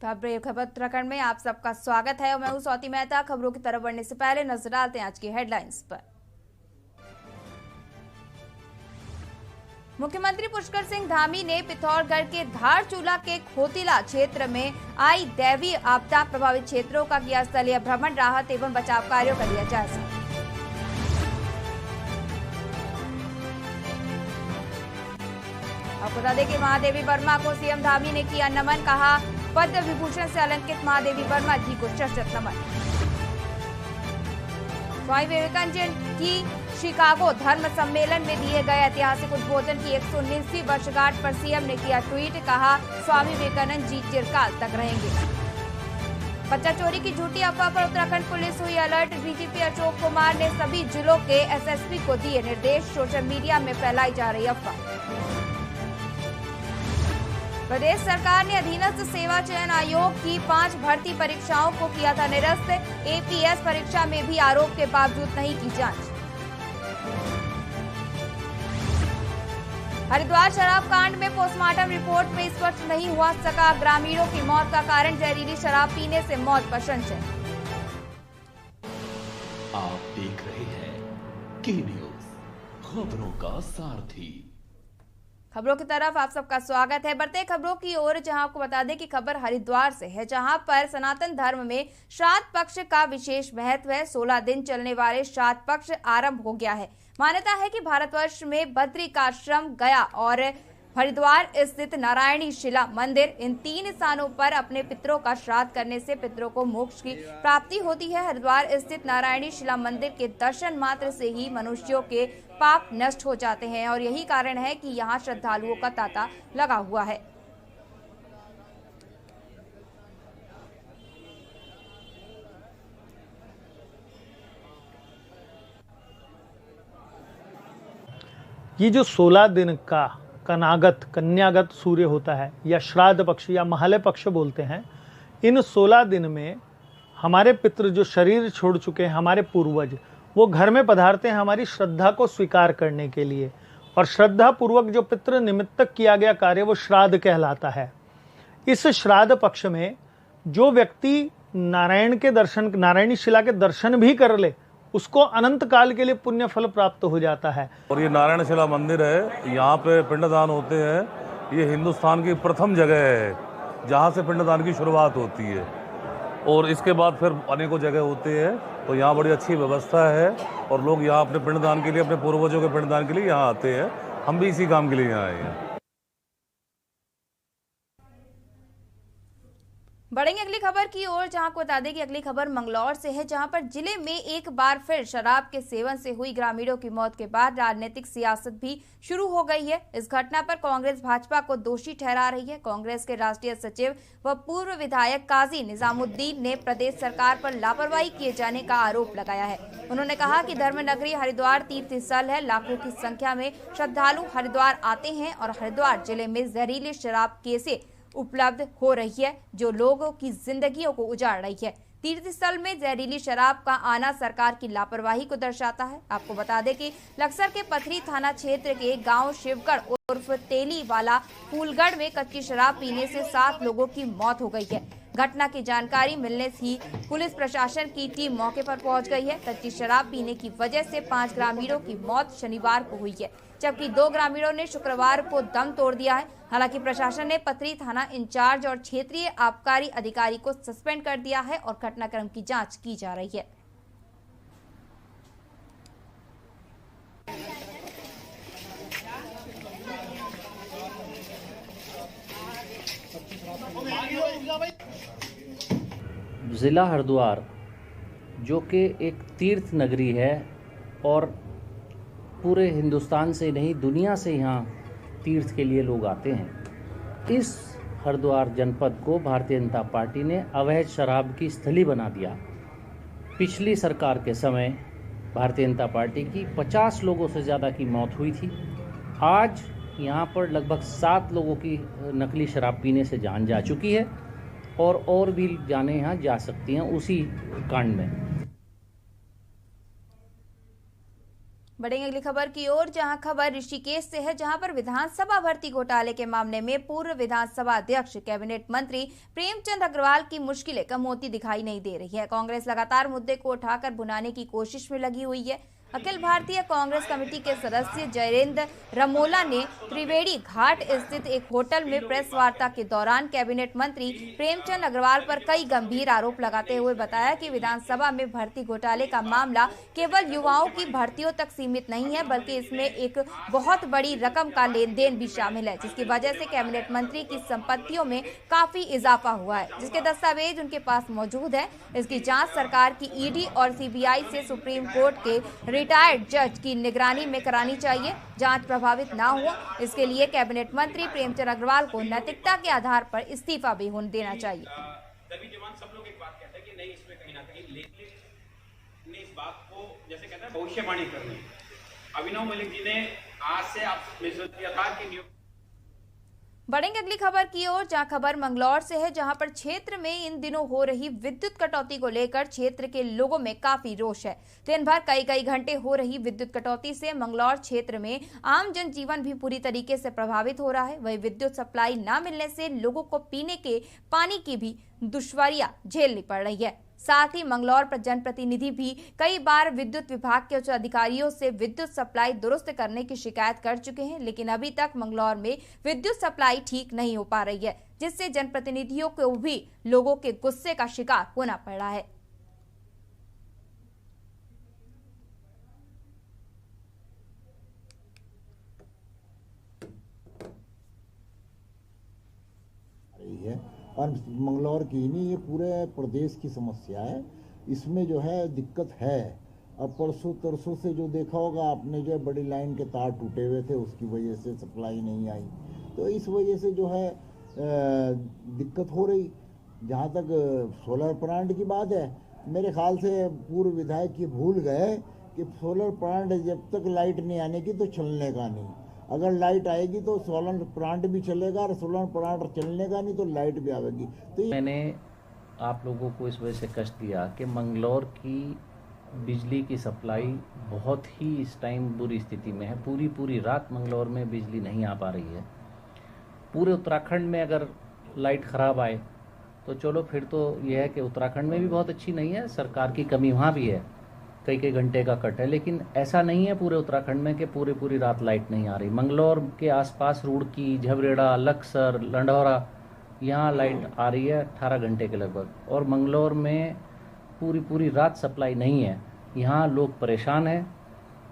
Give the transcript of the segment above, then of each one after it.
खबर उत्तराखंड में आप सबका स्वागत है और मैं हूं स्वाति मेहता। खबरों की तरफ बढ़ने से पहले नजर डालते हैं आज की हेडलाइंस पर। मुख्यमंत्री पुष्कर सिंह धामी ने पिथौरागढ़ के धारचूला के खोतिला क्षेत्र में आई दैवीय आपदा प्रभावित क्षेत्रों का किया स्थलीय भ्रमण, राहत एवं बचाव कार्यों का लिया जायजा। आपको बता दें कि महादेवी वर्मा को सीएम धामी ने किया नमन, कहा पद्म विभूषण से अलंकृत महादेवी वर्मा जी को शत नमन। स्वामी विवेकानंद की शिकागो धर्म सम्मेलन में दिए गए ऐतिहासिक उद्बोधन की 119वीं वर्षगांठ पर सीएम ने किया ट्वीट, कहा स्वामी विवेकानंद जी चिरकाल तक रहेंगे। बच्चा चोरी की झूठी अफवाह पर उत्तराखंड पुलिस हुई अलर्ट, डीजीपी अशोक कुमार ने सभी जिलों के एसएसपी को दिए निर्देश, सोशल मीडिया में फैलाई जा रही अफवाह। प्रदेश सरकार ने अधीनस्थ सेवा चयन आयोग की 5 भर्ती परीक्षाओं को किया था निरस्त, एपीएस परीक्षा में भी आरोप के बावजूद नहीं की जांच। हरिद्वार शराब कांड में पोस्टमार्टम रिपोर्ट में स्पष्ट नहीं हुआ सका ग्रामीणों की मौत का कारण, जहरीली शराब पीने से मौत पर संशय। आप देख रहे हैं के न्यूज, खबरों का सारथी। खबरों की तरफ आप सबका स्वागत है। बढ़ते खबरों की ओर, जहां आपको बता दें कि खबर हरिद्वार से है, जहां पर सनातन धर्म में श्राद्ध पक्ष का विशेष महत्व है। 16 दिन चलने वाले श्राद्ध पक्ष आरंभ हो गया है। मान्यता है कि भारतवर्ष में बद्रिकाश्रम, गया और हरिद्वार स्थित नारायणी शिला मंदिर, इन 3 स्थानों पर अपने पितरों का श्राद्ध करने से पितरों को मोक्ष की प्राप्ति होती है। हरिद्वार स्थित नारायणी शिला मंदिर के दर्शन मात्र से ही मनुष्यों के पाप नष्ट हो जाते हैं और यही कारण है कि यहाँ श्रद्धालुओं का तांता लगा हुआ है। ये जो 16 दिन का कन्यागत सूर्य होता है या श्राद्ध पक्ष या महालय पक्ष बोलते हैं, इन 16 दिन में हमारे पितृ जो शरीर छोड़ चुके हैं, हमारे पूर्वज, वो घर में पधारते हैं हमारी श्रद्धा को स्वीकार करने के लिए। और श्रद्धा पूर्वक जो पितृ निमित्तक किया गया कार्य वो श्राद्ध कहलाता है। इस श्राद्ध पक्ष में जो व्यक्ति नारायण के दर्शन, नारायणी शिला के दर्शन भी कर ले, उसको अनंत काल के लिए पुण्य फल प्राप्त हो जाता है। और ये नारायण शिला मंदिर है, यहाँ पे पिंडदान होते हैं। ये हिंदुस्तान की प्रथम जगह है जहाँ से पिंडदान की शुरुआत होती है और इसके बाद फिर अनेकों जगह होते हैं। तो यहाँ बड़ी अच्छी व्यवस्था है और लोग यहाँ अपने पिंडदान के लिए, अपने पूर्वजों के पिंडदान के लिए यहाँ आते हैं। हम भी इसी काम के लिए यहाँ आए हैं। बढ़ेंगे अगली खबर की ओर, जहां आपको बता दें कि अगली खबर मंगलौर से है, जहां पर जिले में एक बार फिर शराब के सेवन से हुई ग्रामीणों की मौत के बाद राजनीतिक सियासत भी शुरू हो गई है। इस घटना पर कांग्रेस भाजपा को दोषी ठहरा रही है। कांग्रेस के राष्ट्रीय सचिव व पूर्व विधायक काजी निजामुद्दीन ने प्रदेश सरकार पर लापरवाही किए जाने का आरोप लगाया है। उन्होंने कहा कि धर्मनगरी हरिद्वार तीर्थ स्थल है, लाखों की संख्या में श्रद्धालु हरिद्वार आते हैं और हरिद्वार जिले में जहरीली शराब कैसे उपलब्ध हो रही है जो लोगों की जिंदगियों को उजाड़ रही है। तीर्थ स्थल में जहरीली शराब का आना सरकार की लापरवाही को दर्शाता है। आपको बता दें कि लक्सर के पथरी थाना क्षेत्र के गांव शिवगढ़ उर्फ तेली वाला फूलगढ़ में कच्ची शराब पीने से 7 लोगों की मौत हो गई है। घटना की जानकारी मिलने से ही पुलिस प्रशासन की टीम मौके पर पहुंच गई है। कच्ची शराब पीने की वजह से 5 ग्रामीणों की मौत शनिवार को हुई है, जबकि 2 ग्रामीणों ने शुक्रवार को दम तोड़ दिया है। हालांकि प्रशासन ने पथरी थाना इंचार्ज और क्षेत्रीय आबकारी अधिकारी को सस्पेंड कर दिया है और घटनाक्रम की जांच की जा रही है। ज़िला हरिद्वार जो कि एक तीर्थ नगरी है और पूरे हिंदुस्तान से नहीं दुनिया से यहाँ तीर्थ के लिए लोग आते हैं। इस हरिद्वार जनपद को भारतीय जनता पार्टी ने अवैध शराब की स्थली बना दिया। पिछली सरकार के समय भारतीय जनता पार्टी की 50 लोगों से ज़्यादा की मौत हुई थी। आज यहाँ पर लगभग 7 लोगों की नकली शराब पीने से जान जा चुकी है और भी जाने यहाँ जा सकती हैं उसी कांड में। बढ़ेंगे अगली खबर की ओर, जहां खबर ऋषिकेश से है, जहां पर विधानसभा भर्ती घोटाले के मामले में पूर्व विधानसभा अध्यक्ष कैबिनेट मंत्री प्रेमचंद अग्रवाल की मुश्किलें कम होती दिखाई नहीं दे रही है। कांग्रेस लगातार मुद्दे को उठाकर भुनाने की कोशिश में लगी हुई है। अखिल भारतीय कांग्रेस कमेटी के सदस्य जयेंद्र रमोला ने त्रिवेणी घाट स्थित एक होटल में प्रेस वार्ता के दौरान कैबिनेट मंत्री प्रेमचंद अग्रवाल पर कई गंभीर आरोप लगाते हुए बताया कि विधानसभा में भर्ती घोटाले का मामला केवल युवाओं की भर्तियों तक सीमित नहीं है, बल्कि इसमें एक बहुत बड़ी रकम का लेन देन भी शामिल है, जिसकी वजह से कैबिनेट मंत्री की संपत्तियों में काफी इजाफा हुआ है, जिसके दस्तावेज उनके पास मौजूद है। इसकी जाँच सरकार की ईडी और सीबीआई से सुप्रीम कोर्ट के रिटायर्ड जज की निगरानी में करानी चाहिए। जांच प्रभावित ना हो, इसके लिए कैबिनेट मंत्री प्रेमचंद अग्रवाल को नैतिकता के आधार पर इस्तीफा भी होने देना चाहिए। जवान सब लोग एक बात कहते हैं कि नहीं, इसमें कहीं ना कहीं लेकिन इस बात को जैसे कहते हैं भविष्यवाणी करनी। अभिनव मलिक जी ने आज से आप में किया था कि बढ़ेंगे अगली खबर की ओर, जहां खबर मंगलौर से है, जहां पर क्षेत्र में इन दिनों हो रही विद्युत कटौती को लेकर क्षेत्र के लोगों में काफी रोष है। दिन भर कई घंटे हो रही विद्युत कटौती से मंगलौर क्षेत्र में आम जनजीवन भी पूरी तरीके से प्रभावित हो रहा है। वही विद्युत सप्लाई न मिलने से लोगों को पीने के पानी की भी दुश्वारियां झेलनी पड़ रही है। साथ ही मंगलौर जनप्रतिनिधि भी कई बार विद्युत विभाग के उच्च अधिकारियों से विद्युत सप्लाई दुरुस्त करने की शिकायत कर चुके हैं, लेकिन अभी तक मंगलौर में विद्युत सप्लाई ठीक नहीं हो पा रही है, जिससे जनप्रतिनिधियों को भी लोगों के गुस्से का शिकार होना पड़ रहा है। और मंगलौर की नहीं, ये पूरे प्रदेश की समस्या है। इसमें जो है दिक्कत है। अब परसों तरसों से जो देखा होगा आपने, जो बड़ी लाइन के तार टूटे हुए थे, उसकी वजह से सप्लाई नहीं आई, तो इस वजह से जो है दिक्कत हो रही। जहाँ तक सोलर प्लांट की बात है, मेरे ख्याल से पूर्व विधायक ये भूल गए कि सोलर प्लांट जब तक लाइट नहीं आने की तो चलने का नहीं। अगर लाइट आएगी तो सोलर प्लांट भी चलेगा, और सोलर प्लांट चलने का नहीं तो लाइट भी आएगी। तो मैंने आप लोगों को इस वजह से कष्ट दिया कि मंगलौर की बिजली की सप्लाई बहुत ही इस टाइम बुरी स्थिति में है। पूरी रात मंगलौर में बिजली नहीं आ पा रही है। पूरे उत्तराखंड में अगर लाइट ख़राब आए तो चलो, फिर तो यह है कि उत्तराखंड में भी बहुत अच्छी नहीं है, सरकार की कमी वहाँ भी है, कई घंटे का कट है, लेकिन ऐसा नहीं है पूरे उत्तराखंड में कि पूरी रात लाइट नहीं आ रही। मंगलौर के आसपास रुड़की, झबरेड़ा, लक्सर, लंढौरा, यहाँ लाइट आ रही है 18 घंटे के लगभग, और मंगलौर में पूरी रात सप्लाई नहीं है। यहाँ लोग परेशान हैं,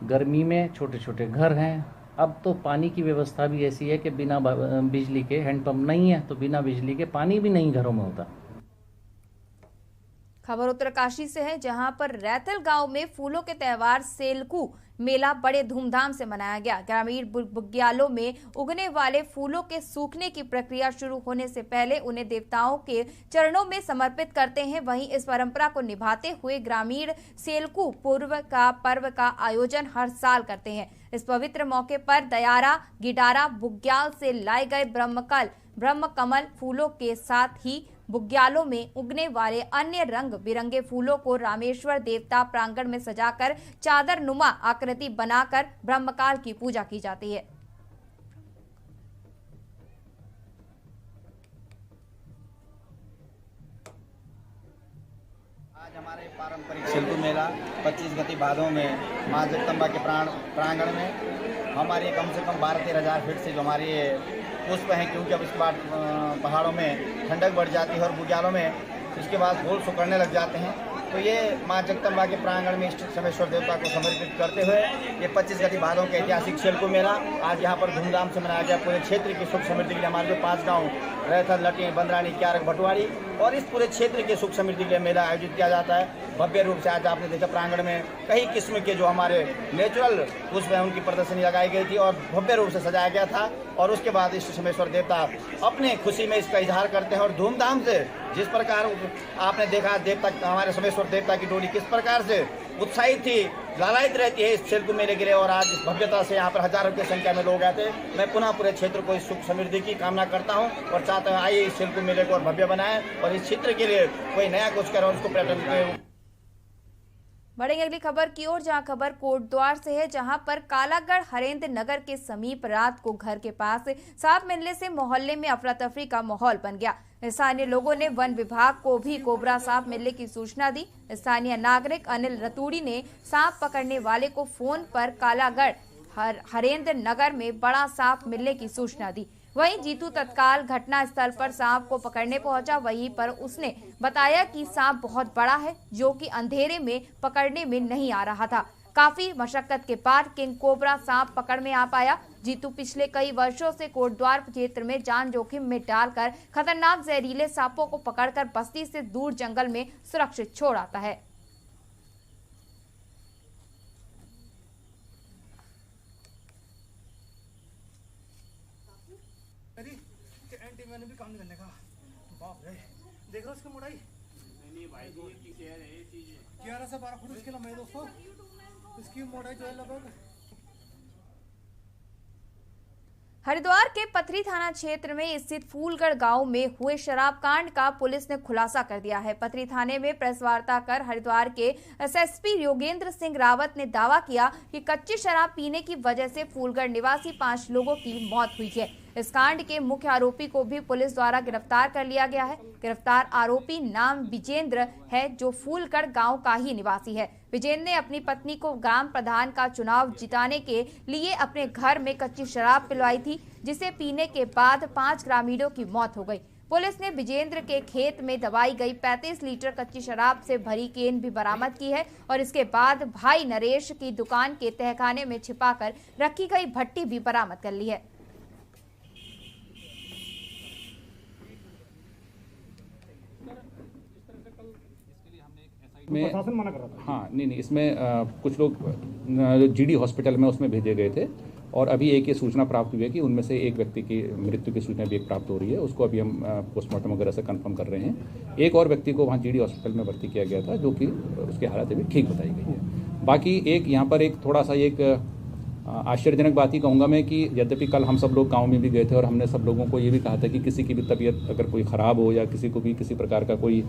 गर्मी में छोटे घर हैं। अब तो पानी की व्यवस्था भी ऐसी है कि बिना बिजली के, हैंडपम्प नहीं है तो बिना बिजली के पानी भी नहीं घरों में होता। खबर उत्तरकाशी से है, जहां पर रैथल गांव में फूलों के त्योहार सेलकू मेला बड़े धूमधाम से मनाया गया। ग्रामीण बुग्यालों में उगने वाले फूलों के सूखने की प्रक्रिया शुरू होने से पहले उन्हें देवताओं के चरणों में समर्पित करते हैं। वहीं इस परंपरा को निभाते हुए ग्रामीण सेलकू पर्व का आयोजन हर साल करते हैं। इस पवित्र मौके पर दयारा गिडारा बुग्याल से लाए गए ब्रह्मकमल फूलों के साथ ही बुग्यालों में उगने वाले अन्य रंग बिरंगे फूलों को रामेश्वर देवता प्रांगण में सजाकर चादर नुमा आकृति बनाकर ब्रह्मकाल की पूजा की जाती है। आज हमारे पारंपरिक सेलकू मेला 25 गति भादों में माँ जगदम्बा के प्रांगण में हमारी कम से कम 12-13 हज़ार फीट से जो हमारी पुष्प हैं, क्योंकि अब इसके बाद पहाड़ों में ठंडक बढ़ जाती है और बुग्यालों में इसके बाद फूल सुकड़ने लग जाते हैं। तो ये माँ जगदम्बा के प्रांगण में इष्ट समेश्वर देवता को समर्पित करते हुए ये 25 गति भादों के ऐतिहासिक सेलकू मेला आज यहाँ पर धूमधाम से मनाया गया। पूरे क्षेत्र की सुख समृद्धि के लिए हमारे जो 5 गाँव रैथल, लटी, बंदरानी, क्यारक, भटवाड़ी और इस पूरे क्षेत्र के सुख समृद्धि के लिए मेला आयोजित किया जाता है। भव्य रूप से आज आपने देखा प्रांगण में कई किस्म के जो हमारे नेचुरल पुष्प हैं उनकी प्रदर्शनी लगाई गई थी और भव्य रूप से सजाया गया था। और उसके बाद इष्ट समेश्वर देवता अपने खुशी में इसका इजहार करते हैं और धूमधाम से जिस प्रकार आपने देखा देवता हमारे समेश्वर देवता की डोली किस प्रकार से उत्साहित थी, लालायित रहती है इस सेलकू मेले के लिए। और आज इस भव्यता से यहाँ पर हजारों की संख्या में लोग आए थे। मैं पुनः पूरे क्षेत्र को इस सुख समृद्धि की कामना करता हूँ और चाहता हूँ आइए इस सेलकू मेले को और भव्य बनाएं और इस क्षेत्र के लिए कोई नया कुछ करें और उसको पर्यटन बढ़ेंगे अगली खबर की ओर, जहां खबर कोटद्वार से है, जहां पर कालागढ़ हरेंद्र नगर के समीप रात को घर के पास सांप मिलने से मोहल्ले में अफरा तफरी का माहौल बन गया। स्थानीय लोगों ने वन विभाग को भी कोबरा सांप मिलने की सूचना दी। स्थानीय नागरिक अनिल रतूड़ी ने सांप पकड़ने वाले को फोन पर कालागढ़ हरेंद्र नगर में बड़ा सांप मिलने की सूचना दी। वहीं जीतू तत्काल घटना स्थल पर सांप को पकड़ने पहुंचा। वहीं पर उसने बताया कि सांप बहुत बड़ा है, जो कि अंधेरे में पकड़ने में नहीं आ रहा था। काफी मशक्कत के बाद किंग कोबरा सांप पकड़ में आ पाया। जीतू पिछले कई वर्षों से कोटद्वार क्षेत्र में जान जोखिम में डालकर खतरनाक जहरीले सांपों को पकड़कर बस्ती से दूर जंगल में सुरक्षित छोड़ आता है। मैंने भी काम नहीं करने का। बाप रे, देख रहे हो इसकी मोटाई? नहीं भाई, ये चीज 11 से 12 फुट इसकी लंबाई दोस्तों। इसकी मोटाई जो है लगभग। हरिद्वार के पथरी थाना क्षेत्र में स्थित फूलगढ़ गांव में हुए शराब कांड का पुलिस ने खुलासा कर दिया है। पथरी थाने में प्रेस वार्ता कर हरिद्वार के एसएसपी योगेंद्र सिंह रावत ने दावा किया कि कच्ची शराब पीने की वजह से फूलगढ़ निवासी 5 लोगों की मौत हुई है। इस कांड के मुख्य आरोपी को भी पुलिस द्वारा गिरफ्तार कर लिया गया है। गिरफ्तार आरोपी नाम विजेंद्र है, जो फूलगढ़ गांव का ही निवासी है। विजेंद्र ने अपनी पत्नी को ग्राम प्रधान का चुनाव जिताने के लिए अपने घर में कच्ची शराब पिलवाई थी, जिसे पीने के बाद 5 ग्रामीणों की मौत हो गई। पुलिस ने विजेंद्र के खेत में दबाई गई 35 लीटर कच्ची शराब से भरी केन भी बरामद की है और इसके बाद भाई नरेश की दुकान के तहखाने में छिपाकर रखी गई भट्टी भी बरामद कर ली है। प्रशासन मना कर रहा था। हाँ, नहीं, इसमें कुछ लोग जीडी हॉस्पिटल में उसमें भेजे गए थे और अभी एक ये सूचना प्राप्त हुई है कि उनमें से एक व्यक्ति की मृत्यु की सूचना भी एक प्राप्त हो रही है। उसको अभी हम पोस्टमार्टम वगैरह से कंफर्म कर रहे हैं। एक और व्यक्ति को वहाँ जीडी हॉस्पिटल में भर्ती किया गया था, जो कि उसकी हालत अभी ठीक बताई गई है। बाकी एक यहाँ पर एक थोड़ा सा एक आश्चर्यजनक बात ही कहूँगा मैं कि यद्यपि कल हम सब लोग गाँव में भी गए थे और हमने सब लोगों को ये भी कहा था कि किसी की भी तबीयत अगर कोई ख़राब हो या किसी को भी किसी प्रकार का कोई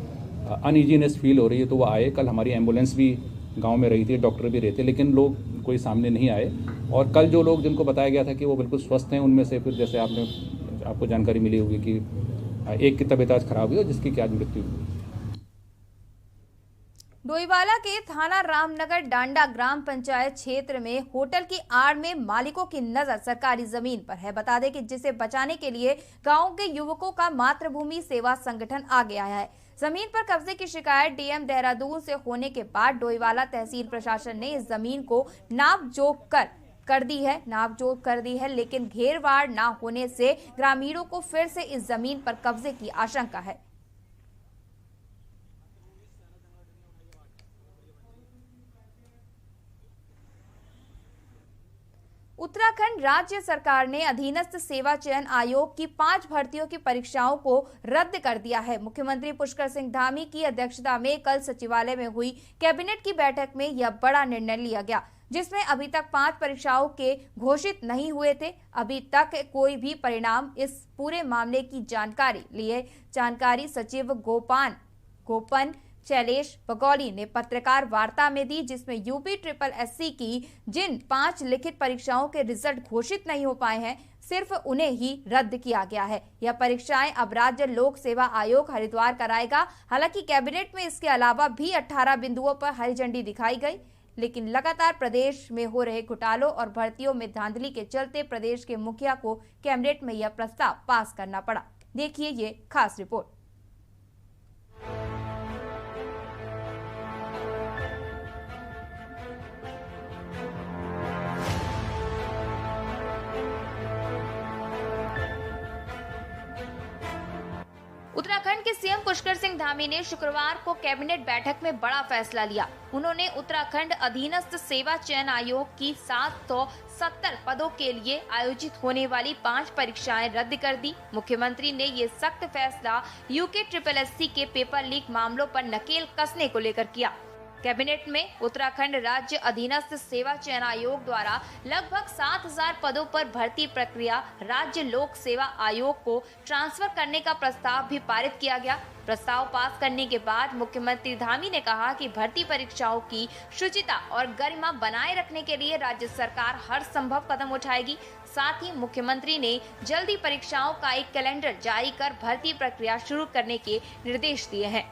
अनइजीनेस फील हो रही है तो वो आए। कल हमारी एम्बुलेंस भी गांव में रही थी, डॉक्टर भी रहे थे, लेकिन लोग कोई सामने नहीं आए। और कल जो लोग जिनको बताया गया था कि वो बिल्कुल स्वस्थ हैं, उनमें से फिर जैसे आपको जानकारी मिली होगी कि एक की तबीयत आज खराब हुई और जिसकी की आज मृत्यु हुई। डोईवाला के थाना रामनगर डांडा ग्राम पंचायत क्षेत्र में होटल की आड़ में मालिकों की नजर सरकारी जमीन पर है। बता दें कि जिसे बचाने के लिए गांव के युवकों का मातृभूमि सेवा संगठन आगे आया है। जमीन पर कब्जे की शिकायत डीएम देहरादून से होने के बाद डोईवाला तहसील प्रशासन ने इस जमीन को नापजोख कर दी है, लेकिन घेरवाड़ न होने से ग्रामीणों को फिर से इस जमीन पर कब्जे की आशंका है। उत्तराखंड राज्य सरकार ने अधीनस्थ सेवा चयन आयोग की 5 भर्तियों की परीक्षाओं को रद्द कर दिया है। मुख्यमंत्री पुष्कर सिंह धामी की अध्यक्षता में कल सचिवालय में हुई कैबिनेट की बैठक में यह बड़ा निर्णय लिया गया, जिसमें अभी तक 5 परीक्षाओं के घोषित नहीं हुए थे। अभी तक कोई भी परिणाम इस पूरे मामले की जानकारी सचिव गोपन शैलेश बगौली ने पत्रकार वार्ता में दी, जिसमें यूपी SSS की जिन 5 लिखित परीक्षाओं के रिजल्ट घोषित नहीं हो पाए हैं, सिर्फ उन्हें ही रद्द किया गया है। यह परीक्षाएं अब राज्य लोक सेवा आयोग हरिद्वार कराएगा। हालांकि कैबिनेट में इसके अलावा भी 18 बिंदुओं पर हरी झंडी दिखाई गई, लेकिन लगातार प्रदेश में हो रहे घोटालों और भर्तियों में धांधली के चलते प्रदेश के मुखिया को कैबिनेट में यह प्रस्ताव पास करना पड़ा। देखिए ये खास रिपोर्ट। उत्तराखंड के सीएम पुष्कर सिंह धामी ने शुक्रवार को कैबिनेट बैठक में बड़ा फैसला लिया। उन्होंने उत्तराखंड अधीनस्थ सेवा चयन आयोग की 770 पदों के लिए आयोजित होने वाली 5 परीक्षाएं रद्द कर दी। मुख्यमंत्री ने ये सख्त फैसला यूके SSS के पेपर लीक मामलों पर नकेल कसने को लेकर किया। कैबिनेट में उत्तराखंड राज्य अधीनस्थ सेवा चयन आयोग द्वारा लगभग 7000 पदों पर भर्ती प्रक्रिया राज्य लोक सेवा आयोग को ट्रांसफर करने का प्रस्ताव भी पारित किया गया। प्रस्ताव पास करने के बाद मुख्यमंत्री धामी ने कहा कि भर्ती परीक्षाओं की शुचिता और गरिमा बनाए रखने के लिए राज्य सरकार हर संभव कदम उठाएगी। साथ ही मुख्यमंत्री ने जल्दी परीक्षाओं का एक कैलेंडर जारी कर भर्ती प्रक्रिया शुरू करने के निर्देश दिए हैं।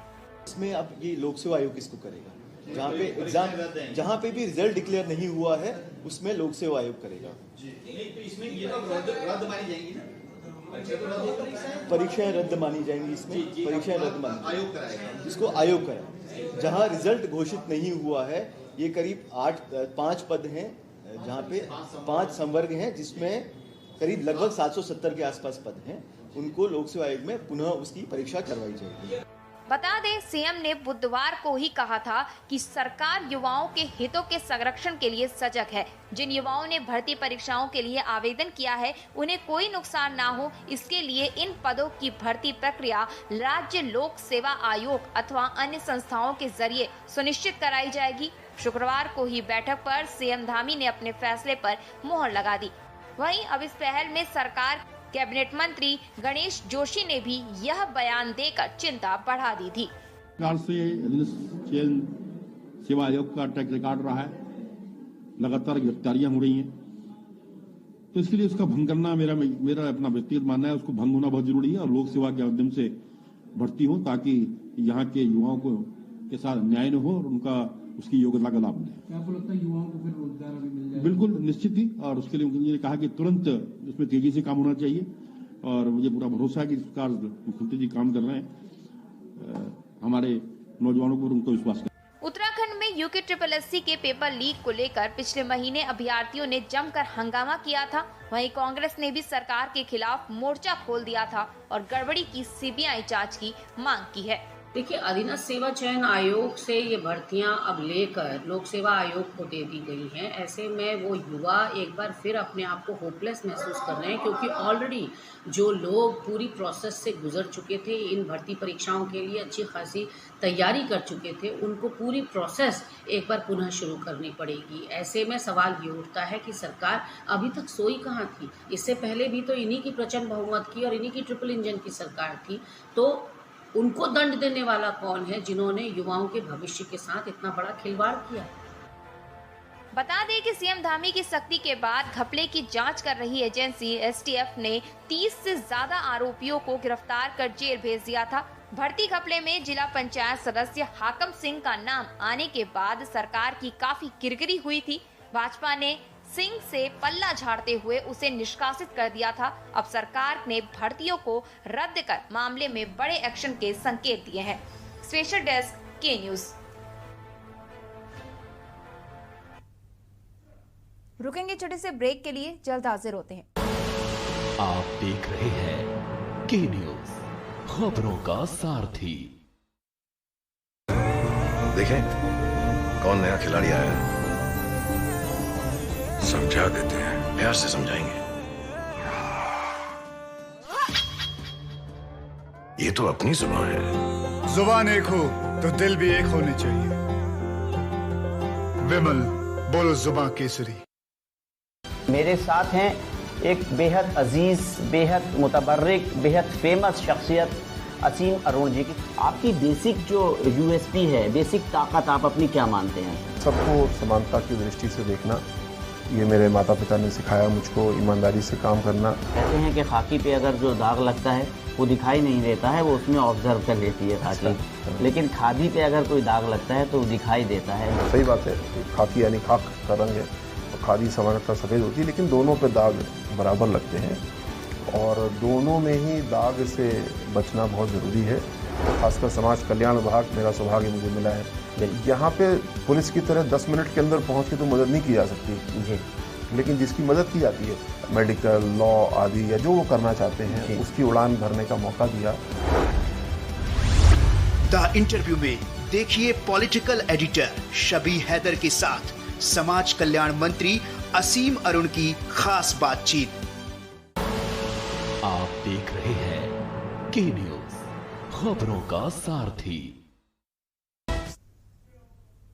इसमें अब ये लोक सेवा आयोग किसको करेगा? जहाँ पे एग्जाम, जहाँ पे भी रिजल्ट डिक्लेयर नहीं हुआ है उसमें लोक सेवा आयोग करेगा। इसमें ये तो रद्द मानी जाएंगी ना, परीक्षाएं रद्द मानी जाएंगी। इसमें परीक्षाएं रद्द मानी आयोग कराएगा, जिसको आयोग कराए। जहाँ रिजल्ट घोषित नहीं हुआ है, ये करीब 5 पद हैं, जहाँ पे 5 संवर्ग हैं, जिसमें करीब लगभग 770 के आसपास पद हैं। उनको लोक सेवा आयोग में पुनः उसकी परीक्षा करवाई जाएगी। बता दें, सीएम ने बुधवार को ही कहा था कि सरकार युवाओं के हितों के संरक्षण के लिए सजग है। जिन युवाओं ने भर्ती परीक्षाओं के लिए आवेदन किया है, उन्हें कोई नुकसान ना हो, इसके लिए इन पदों की भर्ती प्रक्रिया राज्य लोक सेवा आयोग अथवा अन्य संस्थाओं के जरिए सुनिश्चित कराई जाएगी। शुक्रवार को ही बैठक पर सीएम धामी ने अपने फैसले पर मोहर लगा दी। वहीं अब इस पहल में सरकार कैबिनेट मंत्री गणेश जोशी ने भी यह बयान देकर चिंता बढ़ा दी थी। सरकार से चयन सेवा आयोग का ट्रैक रिकॉर्ड रहा है, लगातार गिरफ्तारियां हो रही हैं, तो इसके लिए उसका भंग करना मेरा अपना व्यक्तिगत मानना है। उसको भंग होना बहुत जरूरी है और लोक सेवा के माध्यम से भर्ती हो, ताकि यहाँ के युवाओं को के साथ अन्याय न हो और उनका उसकी योग्यता का लाभ मिले। आपको लगता है युवाओं को फिर रोजगार भी मिल जाएगा? बिल्कुल, निश्चित ही। और उसके लिए उन्होंने कहा कि तुरंत इसमें तेजी से काम होना चाहिए और मुझे पूरा भरोसा है कि सरकार मुख्यमंत्री जी काम कर रहे हैं। हमारे नौजवानों पर उनको विश्वास कर। उत्तराखंड में यूके SSSC के पेपर लीक को लेकर पिछले महीने अभ्यर्थियों ने जमकर हंगामा किया था। वहीं कांग्रेस ने भी सरकार के खिलाफ मोर्चा खोल दिया था और गड़बड़ी की CBI जांच की मांग की है। देखिए, अधीनस्थ सेवा चयन आयोग से ये भर्तियां अब लेकर लोक सेवा आयोग को दे दी गई हैं। ऐसे में वो युवा एक बार फिर अपने आप को होपलेस महसूस कर रहे हैं, क्योंकि ऑलरेडी जो लोग पूरी प्रोसेस से गुजर चुके थे, इन भर्ती परीक्षाओं के लिए अच्छी खासी तैयारी कर चुके थे, उनको पूरी प्रोसेस एक बार पुनः शुरू करनी पड़ेगी। ऐसे में सवाल ये उठता है कि सरकार अभी तक सोई कहाँ थी? इससे पहले भी तो इन्हीं की प्रचंड बहुमत की और इन्हीं की ट्रिपल इंजन की सरकार थी, तो उनको दंड देने वाला कौन है जिन्होंने युवाओं के भविष्य के साथ इतना बड़ा खिलवाड़ किया? बता दें कि सीएम धामी की सख्ती के बाद घपले की जांच कर रही एजेंसी STF ने 30 से ज्यादा आरोपियों को गिरफ्तार कर जेल भेज दिया था। भर्ती घपले में जिला पंचायत सदस्य हाकम सिंह का नाम आने के बाद सरकार की काफी किरकिरी हुई थी। भाजपा ने सिंह से पल्ला झाड़ते हुए उसे निष्कासित कर दिया था। अब सरकार ने भर्तियों को रद्द कर मामले में बड़े एक्शन के संकेत दिए हैं। स्पेशल डेस्क के न्यूज। रुकेंगे छोटे से ब्रेक के लिए, जल्द हाजिर होते हैं। आप देख रहे हैं के न्यूज, खबरों का सारथी। देखें कौन नया खिलाड़ी आया है, समझा देते हैं, प्यार से समझाएंगे। ये तो अपनी जुबान है। जुबान एक हो तो दिल भी एक होने चाहिए। विमल, बोलो जुबान केसरी। मेरे साथ हैं एक बेहद अजीज, बेहद मुतबर्रिक, बेहद फेमस शख्सियत असीम अरुण जी की। आपकी बेसिक जो USP है, बेसिक ताकत आप अपनी क्या मानते हैं? सबको समानता की दृष्टि से देखना, ये मेरे माता पिता ने सिखाया मुझको। ईमानदारी से काम करना। कहते हैं कि खाकी पे अगर जो दाग लगता है वो दिखाई नहीं देता है, वो उसमें ऑब्जर्व कर लेती है खाकी। लेकिन खादी पे अगर कोई दाग लगता है तो दिखाई देता है। सही बात है, खाकी यानी खाक का रंग है और खादी सामान्यतः सफ़ेद होती है, लेकिन दोनों पे दाग बराबर लगते हैं और दोनों में ही दाग से बचना बहुत ज़रूरी है। खासकर समाज कल्याण विभाग, मेरा सौभाग्य मुझे मिला है। यहाँ पे पुलिस की तरह 10 मिनट के अंदर पहुँच के तो मदद नहीं की जा सकती जी, लेकिन जिसकी मदद की जाती है, मेडिकल, लॉ आदि या जो वो करना चाहते हैं, उसकी उड़ान भरने का मौका दिया। द इंटरव्यू में देखिए पॉलिटिकल एडिटर शबी हैदर के साथ समाज कल्याण मंत्री असीम अरुण की खास बातचीत। आप देख रहे हैं के न्यूज, खबरों का सारथी।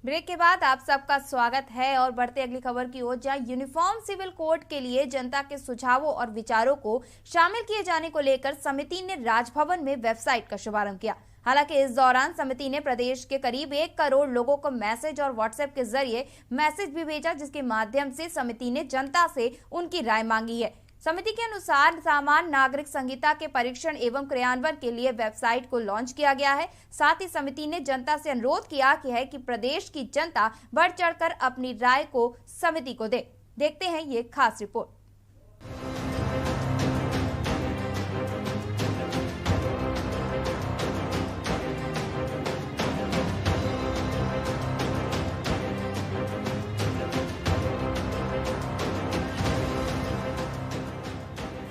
ब्रेक के बाद आप सबका स्वागत है और बढ़ते अगली खबर की ओर, जहां यूनिफॉर्म सिविल कोड के लिए जनता के सुझावों और विचारों को शामिल किए जाने को लेकर समिति ने राजभवन में वेबसाइट का शुभारंभ किया। हालांकि इस दौरान समिति ने प्रदेश के करीब 1 करोड़ लोगों को मैसेज और व्हाट्सएप के जरिए मैसेज भी भेजा, जिसके माध्यम से समिति ने जनता से उनकी राय मांगी है। समिति के अनुसार सामान्य नागरिक संहिता के परीक्षण एवं क्रियान्वयन के लिए वेबसाइट को लॉन्च किया गया है। साथ ही समिति ने जनता से अनुरोध किया कि प्रदेश की जनता बढ़ चढ़कर अपनी राय को समिति को दे। देखते हैं ये खास रिपोर्ट।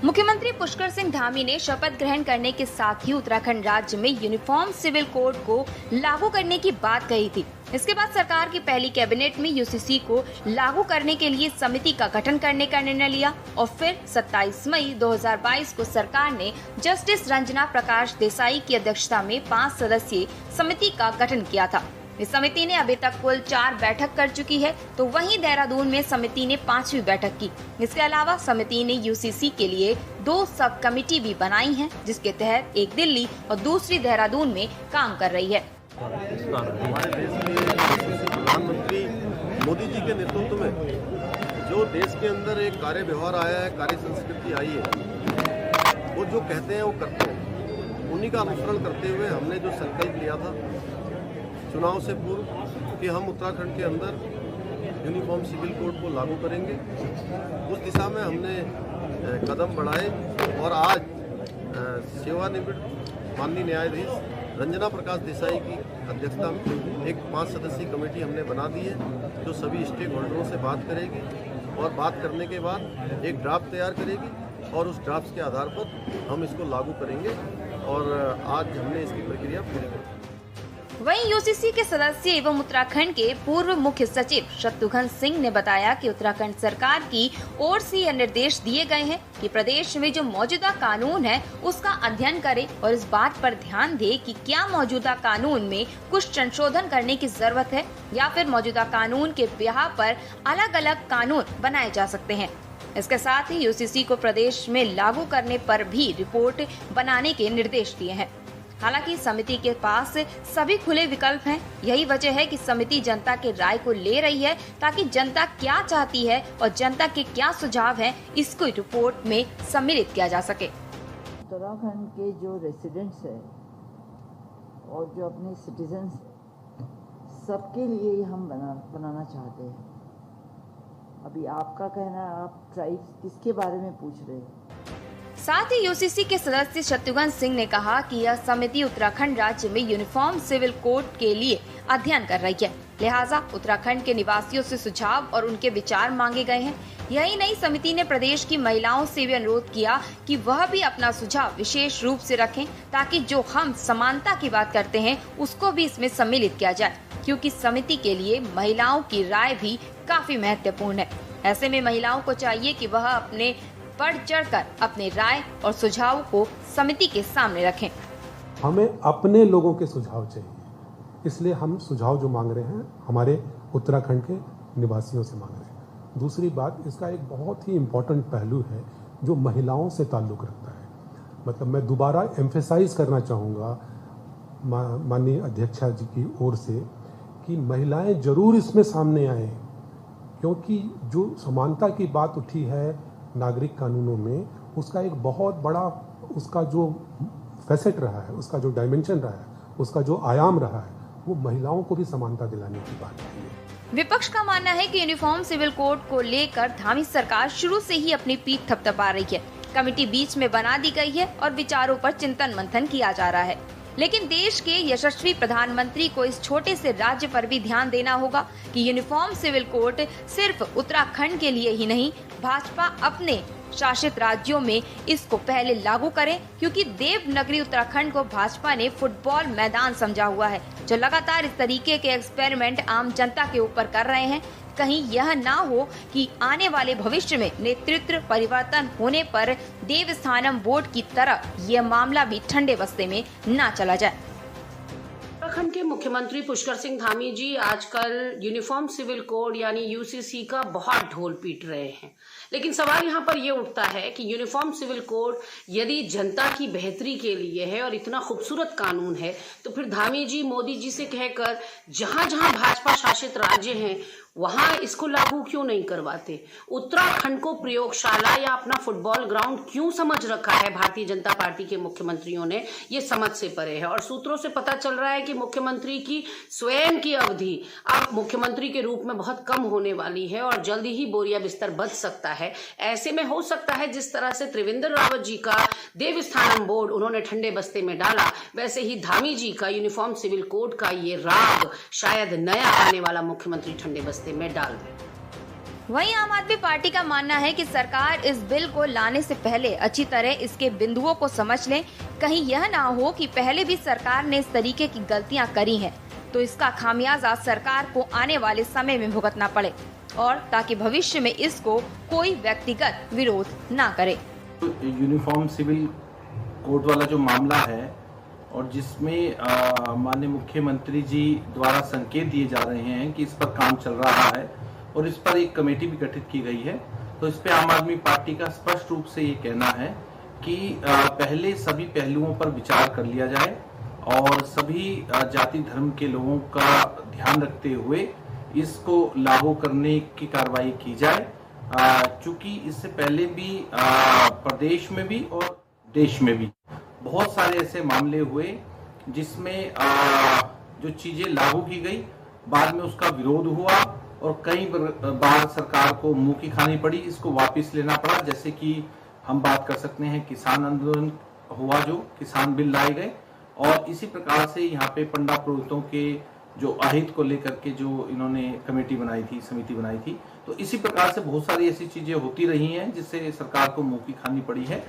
मुख्यमंत्री पुष्कर सिंह धामी ने शपथ ग्रहण करने के साथ ही उत्तराखंड राज्य में यूनिफॉर्म सिविल कोड को लागू करने की बात कही थी। इसके बाद सरकार की पहली कैबिनेट में यूसीसी को लागू करने के लिए समिति का गठन करने का निर्णय लिया और फिर 27 मई 2022 को सरकार ने जस्टिस रंजना प्रकाश देसाई की अध्यक्षता में 5 सदस्यीय समिति का गठन किया था। इस समिति ने अभी तक कुल 4 बैठक कर चुकी है, तो वहीं देहरादून में समिति ने 5वीं बैठक की। इसके अलावा समिति ने यूसीसी के लिए 2 सब कमेटी भी बनाई हैं, जिसके तहत एक दिल्ली और दूसरी देहरादून में काम कर रही है। हमारे देश के प्रधानमंत्री मोदी जी के नेतृत्व में जो देश के अंदर एक कार्य व्यवहार आया है, कार्य संस्कृति आई है, वो जो कहते हैं वो करते हैं। उन्हीं का अनुसरण करते हुए हमने जो संकल्प लिया था चुनाव से पूर्व कि हम उत्तराखंड के अंदर यूनिफॉर्म सिविल कोड को लागू करेंगे, उस दिशा में हमने कदम बढ़ाए और आज सेवानिवृत्त माननीय न्यायाधीश रंजना प्रकाश देसाई की अध्यक्षता में एक 5 सदस्यीय कमेटी हमने बना दी है, जो सभी स्टेक होल्डरों से बात करेगी और बात करने के बाद एक ड्राफ्ट तैयार करेगी और उस ड्राफ्ट के आधार पर हम इसको लागू करेंगे और आज हमने इसकी प्रक्रिया पूरी कर दी। वहीं यूसीसी के सदस्य एवं उत्तराखंड के पूर्व मुख्य सचिव शत्रुघ्न सिंह ने बताया कि उत्तराखंड सरकार की ओर से यह निर्देश दिए गए हैं कि प्रदेश में जो मौजूदा कानून है उसका अध्ययन करें और इस बात पर ध्यान दे कि क्या मौजूदा कानून में कुछ संशोधन करने की जरूरत है या फिर मौजूदा कानून के ब्याह पर अलग अलग कानून बनाए जा सकते हैं। इसके साथ ही यूसीसी को प्रदेश में लागू करने पर भी रिपोर्ट बनाने के निर्देश दिए हैं। हालांकि समिति के पास सभी खुले विकल्प हैं। यही वजह है कि समिति जनता के राय को ले रही है ताकि जनता क्या चाहती है और जनता के क्या सुझाव हैं, इसको रिपोर्ट में सम्मिलित किया जा सके। उत्तराखंड के जो रेसिडेंट्स है और जो अपने सिटीजन्स सबके लिए हम बनाना चाहते हैं। अभी आपका कहना है, आप ट्राइब्स किसके बारे में पूछ रहे हैं? साथ ही यूसीसी के सदस्य शत्रुघ्न सिंह ने कहा कि यह समिति उत्तराखंड राज्य में यूनिफॉर्म सिविल कोड के लिए अध्ययन कर रही है, लिहाजा उत्तराखंड के निवासियों से सुझाव और उनके विचार मांगे गए हैं। यही नहीं, समिति ने प्रदेश की महिलाओं से भी अनुरोध किया कि वह भी अपना सुझाव विशेष रूप से रखें ताकि जो हम समानता की बात करते हैं उसको भी इसमें सम्मिलित किया जाए, क्योंकि समिति के लिए महिलाओं की राय भी काफी महत्वपूर्ण है। ऐसे में महिलाओं को चाहिए कि वह अपने बढ़ चढ़कर अपने राय और सुझाव को समिति के सामने रखें। हमें अपने लोगों के सुझाव चाहिए, इसलिए हम सुझाव जो मांग रहे हैं हमारे उत्तराखंड के निवासियों से मांग रहे हैं। दूसरी बात, इसका एक बहुत ही इम्पोर्टेंट पहलू है जो महिलाओं से ताल्लुक़ रखता है। मतलब मैं दोबारा एम्फेसाइज करना चाहूँगा माननीय अध्यक्षा जी की ओर से कि महिलाएं जरूर इसमें सामने आए, क्योंकि जो समानता की बात उठी है नागरिक कानूनों में, उसका एक बहुत बड़ा उसका जो फैसेट रहा है, उसका जो डायमेंशन रहा है, उसका जो आयाम रहा है, वो महिलाओं को भी समानता दिलाने की बात है। विपक्ष का मानना है कि यूनिफॉर्म सिविल कोड को लेकर धामी सरकार शुरू से ही अपनी पीठ थपथपा रही है। कमेटी बीच में बना दी गई है और विचारों पर चिंतन मंथन किया जा रहा है, लेकिन देश के यशस्वी प्रधानमंत्री को इस छोटे से राज्य पर भी ध्यान देना होगा कि यूनिफॉर्म सिविल कोड सिर्फ उत्तराखंड के लिए ही नहीं, भाजपा अपने शासित राज्यों में इसको पहले लागू करें, क्योंकि देवनगरी उत्तराखंड को भाजपा ने फुटबॉल मैदान समझा हुआ है, जो लगातार इस तरीके के एक्सपेरिमेंट आम जनता के ऊपर कर रहे हैं। कहीं यह ना हो कि आने वाले भविष्य में नेतृत्व परिवर्तन होने पर देवस्थानम बोर्ड की तरह यह मामला भी ठंडे बस्ते में ना चला जाए। उत्तराखंड के मुख्यमंत्री पुष्कर सिंह धामी जी आजकल यूनिफॉर्म सिविल कोड यानी यूसीसी का बहुत ढोल पीट रहे हैं, लेकिन सवाल यहाँ पर यह उठता है कि यूनिफॉर्म सिविल कोड यदि जनता की बेहतरी के लिए है और इतना खूबसूरत कानून है, तो फिर धामी जी मोदी जी से कहकर जहां जहां भाजपा शासित राज्य हैं वहां इसको लागू क्यों नहीं करवाते? उत्तराखंड को प्रयोगशाला या अपना फुटबॉल ग्राउंड क्यों समझ रखा है भारतीय जनता पार्टी के मुख्यमंत्रियों ने? ये समझ से परे है। और सूत्रों से पता चल रहा है कि मुख्यमंत्री की स्वयं की अवधि अब मुख्यमंत्री के रूप में बहुत कम होने वाली है और जल्दी ही बोरिया बिस्तर बच सकता है। ऐसे में हो सकता है जिस तरह से त्रिवेंद्र रावत जी का देवस्थानम बोर्ड उन्होंने ठंडे बस्ते में डाला, वैसे ही धामी जी का यूनिफॉर्म सिविल कोड का ये राग शायद नया आने वाला मुख्यमंत्री ठंडे बस्ते में डाल दें। वहीं आम आदमी पार्टी का मानना है कि सरकार इस बिल को लाने से पहले अच्छी तरह इसके बिंदुओं को समझ ले। कहीं यह ना हो कि पहले भी सरकार ने इस तरीके की गलतियां करी हैं, तो इसका खामियाजा सरकार को आने वाले समय में भुगतना पड़े, और ताकि भविष्य में इसको कोई व्यक्तिगत विरोध ना करे। यूनिफॉर्म सिविल कोड वाला जो मामला है और जिसमें माननीय मुख्यमंत्री जी द्वारा संकेत दिए जा रहे हैं कि इस पर काम चल रहा है और इस पर एक कमेटी भी गठित की गई है, तो इस पे आम आदमी पार्टी का स्पष्ट रूप से ये कहना है कि पहले सभी पहलुओं पर विचार कर लिया जाए और सभी जाति धर्म के लोगों का ध्यान रखते हुए इसको लागू करने की कार्रवाई की जाए। चूंकि इससे पहले भी प्रदेश में भी और देश में भी बहुत सारे ऐसे मामले हुए जिसमें जो चीजें लागू की गई बाद में उसका विरोध हुआ और कई बार सरकार को मुंह की खानी पड़ी, इसको वापस लेना पड़ा। जैसे कि हम बात कर सकते हैं किसान आंदोलन हुआ, जो किसान बिल लाए गए, और इसी प्रकार से यहाँ पे पंडा पुरोहितों के जो अहित को लेकर के जो इन्होंने कमेटी बनाई थी, समिति बनाई थी, तो इसी प्रकार से बहुत सारी ऐसी चीजें होती रही हैं जिससे सरकार को मुंह की खानी पड़ी है।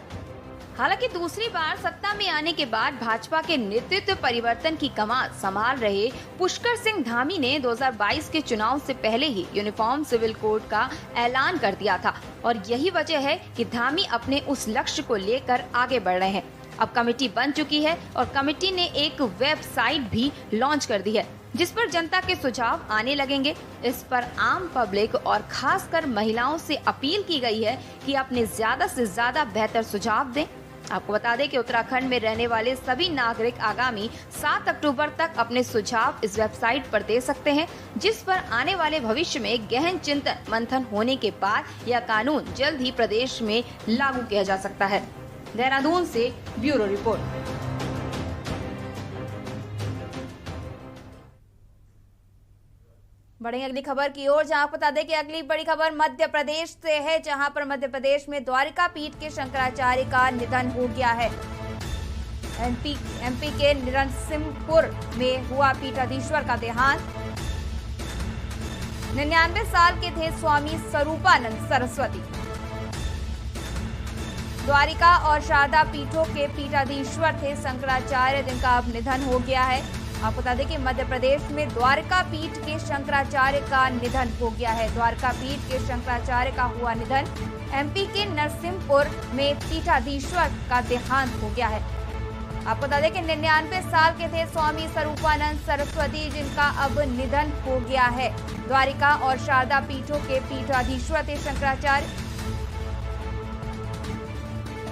हालांकि दूसरी बार सत्ता में आने के बाद भाजपा के नेतृत्व परिवर्तन की कमान संभाल रहे पुष्कर सिंह धामी ने 2022 के चुनाव से पहले ही यूनिफॉर्म सिविल कोड का ऐलान कर दिया था, और यही वजह है कि धामी अपने उस लक्ष्य को लेकर आगे बढ़ रहे हैं। अब कमेटी बन चुकी है और कमेटी ने एक वेबसाइट भी लॉन्च कर दी है जिस पर जनता के सुझाव आने लगेंगे। इस पर आम पब्लिक और खासकर महिलाओं से अपील की गई है कि अपने ज्यादा से ज्यादा बेहतर सुझाव दें। आपको बता दें कि उत्तराखंड में रहने वाले सभी नागरिक आगामी 7 अक्टूबर तक अपने सुझाव इस वेबसाइट पर दे सकते हैं, जिस पर आने वाले भविष्य में गहन चिंतन मंथन होने के बाद यह कानून जल्द ही प्रदेश में लागू किया जा सकता है। देहरादून से ब्यूरो रिपोर्ट। बढ़ेंगे अगली खबर की ओर, जहां आपको बता दें कि अगली बड़ी खबर मध्य प्रदेश से है, जहां पर मध्य प्रदेश में द्वारिका पीठ के शंकराचार्य का निधन हो गया है। एमपी के नरसिंहपुर में हुआ पीठाधीश्वर का देहांत। 99 साल के थे स्वामी स्वरूपानंद सरस्वती। द्वारिका और शारदा पीठों के पीठाधीश्वर थे शंकराचार्य, जिनका अब निधन हो गया है। आपको बता दें कि मध्य प्रदेश में द्वारका पीठ के शंकराचार्य का निधन हो गया है। द्वारका पीठ के शंकराचार्य का हुआ निधन। एमपी के नरसिंहपुर में पीठाधीश्वर का देहांत हो गया है। आपको बता दें कि 99 साल के थे स्वामी स्वरूपानंद सरस्वती, जिनका अब निधन हो गया है। द्वारिका और शारदा पीठों के पीठाधीश्वर थे शंकराचार्य।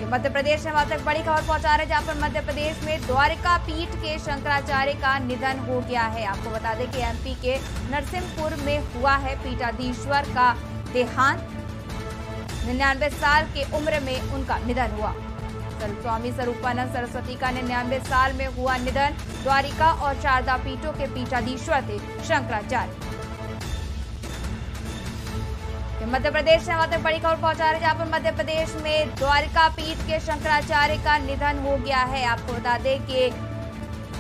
मध्य प्रदेश में तक बड़ी खबर पहुंचा रहे, जहां पर मध्य प्रदेश में द्वारिका पीठ के शंकराचार्य का निधन हो गया है। आपको बता दें कि एमपी के नरसिंहपुर में हुआ है पीठाधीश्वर का देहांत। 99 साल की उम्र में उनका निधन हुआ। स्वामी स्वरूपानंद सरस्वती का 99 साल में हुआ निधन। द्वारिका और शारदा पीठों के पीठाधीश्वर थे शंकराचार्य। मध्य प्रदेश से तक बड़ी खबर पहुंचा रहे, जहां पर मध्य प्रदेश में द्वारिका पीठ के शंकराचार्य का निधन हो गया है। आपको बता दें कि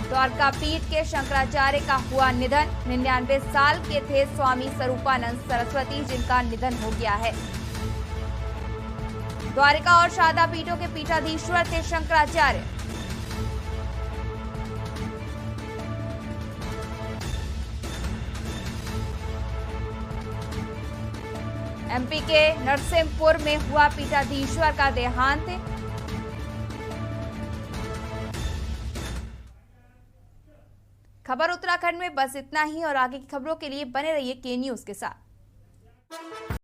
द्वारका पीठ के शंकराचार्य का हुआ निधन। 99 साल के थे स्वामी स्वरूपानंद सरस्वती, जिनका निधन हो गया है। द्वारिका और शारदा पीठों के पीठाधीश्वर थे शंकराचार्य। एमपी के नरसिंहपुर में हुआ पीठाधीश्वर का देहांत। खबर उत्तराखंड में बस इतना ही और आगे की खबरों के लिए बने रहिए के न्यूज के साथ।